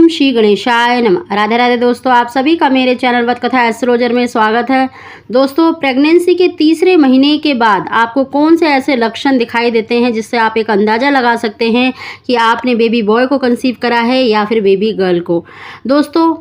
श्री गणेशाय नमः। राधे राधे दोस्तों, आप सभी का मेरे चैनल वत कथा एस्ट्रोलॉजर में स्वागत है। दोस्तों, प्रेगनेंसी के तीसरे महीने के बाद आपको कौन से ऐसे लक्षण दिखाई देते हैं जिससे आप एक अंदाज़ा लगा सकते हैं कि आपने बेबी बॉय को कंसीव करा है या फिर बेबी गर्ल को। दोस्तों,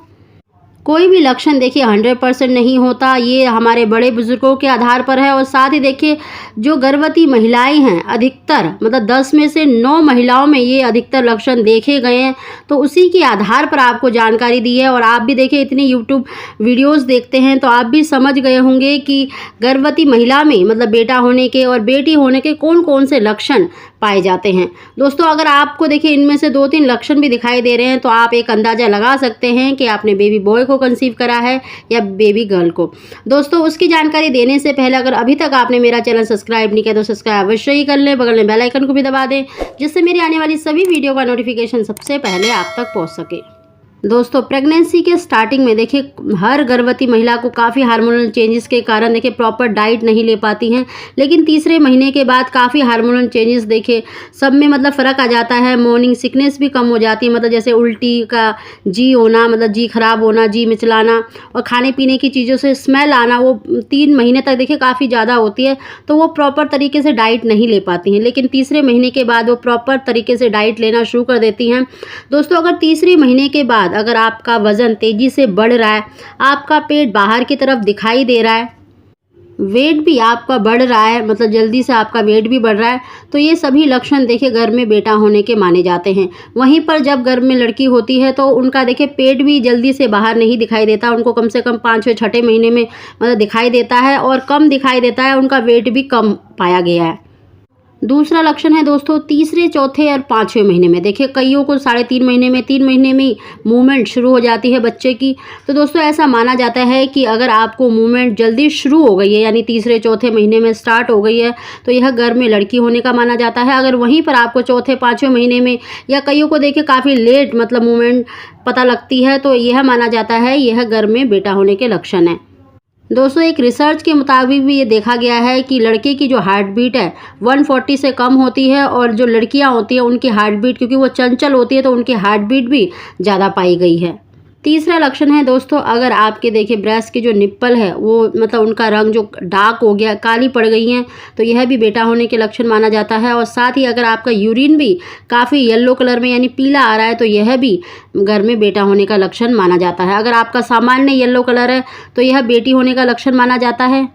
कोई भी लक्षण देखिए 100% नहीं होता, ये हमारे बड़े बुजुर्गों के आधार पर है। और साथ ही देखिए जो गर्भवती महिलाएं हैं, अधिकतर मतलब 10 में से 9 महिलाओं में ये अधिकतर लक्षण देखे गए हैं, तो उसी के आधार पर आपको जानकारी दी है। और आप भी देखिए इतनी यूट्यूब वीडियोस देखते हैं तो आप भी समझ गए होंगे कि गर्भवती महिला में मतलब बेटा होने के और बेटी होने के कौन कौन से लक्षण पाए जाते हैं। दोस्तों, अगर आपको देखिए इनमें से 2-3 लक्षण भी दिखाई दे रहे हैं तो आप एक अंदाज़ा लगा सकते हैं कि आपने बेबी बॉय को कंसीव करा है या बेबी गर्ल को। दोस्तों, उसकी जानकारी देने से पहले अगर अभी तक आपने मेरा चैनल सब्सक्राइब नहीं किया तो सब्सक्राइब अवश्य ही कर लें, बगल में बेल आइकन को भी दबा दें जिससे मेरी आने वाली सभी वीडियो का नोटिफिकेशन सबसे पहले आप तक पहुँच सके। दोस्तों, प्रेगनेंसी के स्टार्टिंग में देखिए हर गर्भवती महिला को काफ़ी हार्मोनल चेंजेस के कारण देखिए प्रॉपर डाइट नहीं ले पाती हैं, लेकिन तीसरे महीने के बाद काफ़ी हार्मोनल चेंजेस देखिए सब में मतलब फ़र्क आ जाता है। मॉर्निंग सिकनेस भी कम हो जाती है, मतलब जैसे उल्टी का जी होना, मतलब जी खराब होना, जी मिचलाना, और खाने पीने की चीज़ों से स्मेल आना, वो 3 महीने तक देखिए काफ़ी ज़्यादा होती है। तो वो प्रॉपर तरीके से डाइट नहीं ले पाती हैं, लेकिन तीसरे महीने के बाद वो प्रॉपर तरीके से डाइट लेना शुरू कर देती हैं। दोस्तों, अगर तीसरे महीने के बाद अगर आपका वज़न तेज़ी से बढ़ रहा है, आपका पेट बाहर की तरफ दिखाई दे रहा है, वेट भी आपका बढ़ रहा है, मतलब जल्दी से आपका वेट भी बढ़ रहा है, तो ये सभी लक्षण देखिए गर्भ में बेटा होने के माने जाते हैं। वहीं पर जब गर्भ में लड़की होती है तो उनका देखिए पेट भी जल्दी से बाहर नहीं दिखाई देता, उनको कम से कम 5वें 6ठे महीने में मतलब दिखाई देता है, और कम दिखाई देता है, उनका वेट भी कम पाया गया है। दूसरा लक्षण है दोस्तों तीसरे, चौथे और 5वें महीने में देखिए कईयों को 3.5 महीने में, 3 महीने में मूवमेंट शुरू हो जाती है बच्चे की। तो दोस्तों, ऐसा माना जाता है कि अगर आपको मूवमेंट जल्दी शुरू हो गई है, यानी तीसरे चौथे महीने में स्टार्ट हो गई है, तो यह गर्भ में लड़की होने का माना जाता है। अगर वहीं पर आपको चौथे 5वें महीने में या कईयों को देखिए काफ़ी लेट मतलब मूवमेंट पता लगती है, तो यह माना जाता है यह गर्भ में बेटा होने के लक्षण है। दोस्तों, एक रिसर्च के मुताबिक भी ये देखा गया है कि लड़के की जो हार्ट बीट है 140 से कम होती है, और जो लड़कियां होती हैं उनकी हार्ट बीट, क्योंकि वो चंचल होती है तो उनकी हार्ट बीट भी ज़्यादा पाई गई है। तीसरा लक्षण है दोस्तों, अगर आपके देखिए ब्रेस्ट की जो निप्पल है वो मतलब उनका रंग जो डार्क हो गया, काली पड़ गई हैं, तो यह भी बेटा होने के लक्षण माना जाता है। और साथ ही अगर आपका यूरिन भी काफ़ी येलो कलर में यानी पीला आ रहा है, तो यह भी गर्भ में बेटा होने का लक्षण माना जाता है। अगर आपका सामान्य येलो कलर है तो यह बेटी होने का लक्षण माना जाता है।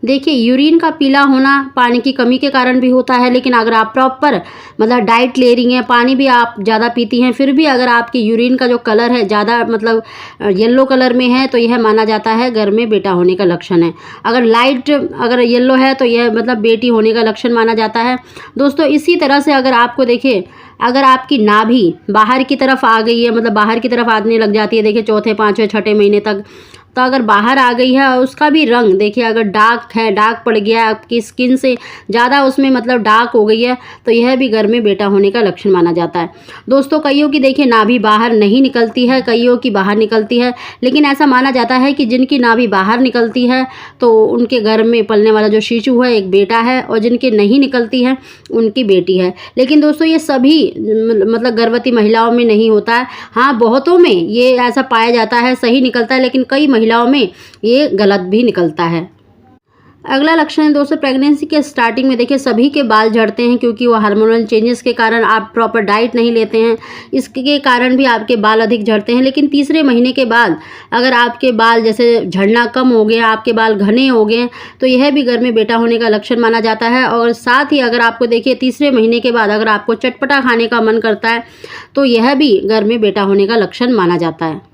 देखिए, यूरिन का पीला होना पानी की कमी के कारण भी होता है, लेकिन अगर आप प्रॉपर मतलब डाइट ले रही हैं, पानी भी आप ज़्यादा पीती हैं, फिर भी अगर आपकी यूरिन का जो कलर है ज़्यादा मतलब येलो कलर में है, तो यह माना जाता है गर्भ में बेटा होने का लक्षण है। अगर लाइट अगर येलो है तो यह मतलब बेटी होने का लक्षण माना जाता है। दोस्तों, इसी तरह से अगर आपको देखिए अगर आपकी नाभि बाहर की तरफ आ गई है, मतलब बाहर की तरफ आने लग जाती है देखिए चौथे 5वें 6ठे महीने तक, तो अगर बाहर आ गई है और उसका भी रंग देखिए अगर डार्क है, डार्क पड़ गया है, आपकी स्किन से ज़्यादा उसमें मतलब डार्क हो गई है, तो यह भी गर्भ में बेटा होने का लक्षण माना जाता है। दोस्तों, कईयों की देखिए नाभि बाहर नहीं निकलती है, कईयों की बाहर निकलती है, लेकिन ऐसा माना जाता है कि जिनकी नाभि बाहर निकलती है तो उनके गर्भ में पलने वाला जो शिशु है एक बेटा है, और जिनके नहीं निकलती है उनकी बेटी है। लेकिन दोस्तों, ये सभी मतलब गर्भवती महिलाओं में नहीं होता है। हाँ, बहुतों में ये ऐसा पाया जाता है, सही निकलता है, लेकिन कई महिलाओं में ये गलत भी निकलता है। अगला लक्षण है दोस्तों, प्रेगनेंसी के स्टार्टिंग में देखिए सभी के बाल झड़ते हैं, क्योंकि वो हार्मोनल चेंजेस के कारण आप प्रॉपर डाइट नहीं लेते हैं, इसके कारण भी आपके बाल अधिक झड़ते हैं। लेकिन तीसरे महीने के बाद अगर आपके बाल जैसे झड़ना कम हो गया, आपके बाल घने हो गए, तो यह भी गर्भ में बेटा होने का लक्षण माना जाता है। और साथ ही अगर आपको देखिए तीसरे महीने के बाद अगर आपको चटपटा खाने का मन करता है, तो यह भी गर्भ में बेटा होने का लक्षण माना जाता है।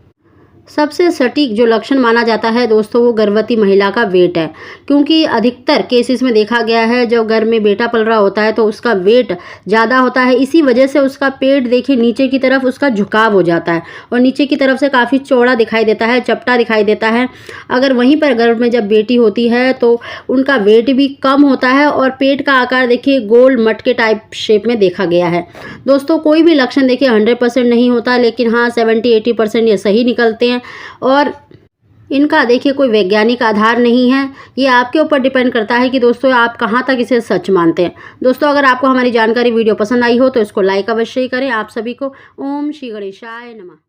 सबसे सटीक जो लक्षण माना जाता है दोस्तों, वो गर्भवती महिला का वेट है, क्योंकि अधिकतर केसेस में देखा गया है जब गर्भ में बेटा पल रहा होता है तो उसका वेट ज़्यादा होता है। इसी वजह से उसका पेट देखिए नीचे की तरफ उसका झुकाव हो जाता है, और नीचे की तरफ से काफ़ी चौड़ा दिखाई देता है, चपटा दिखाई देता है। अगर वहीं पर गर्भ में जब बेटी होती है तो उनका वेट भी कम होता है, और पेट का आकार देखिए गोल मटके टाइप शेप में देखा गया है। दोस्तों, कोई भी लक्षण देखिए 100% नहीं होता, लेकिन हाँ 70-80% ये सही निकलते हैं, और इनका देखिए कोई वैज्ञानिक आधार नहीं है। ये आपके ऊपर डिपेंड करता है कि दोस्तों आप कहाँ तक इसे सच मानते हैं। दोस्तों, अगर आपको हमारी जानकारी वीडियो पसंद आई हो तो इसको लाइक अवश्य ही करें। आप सभी को ओम श्री गणेशाय नमः।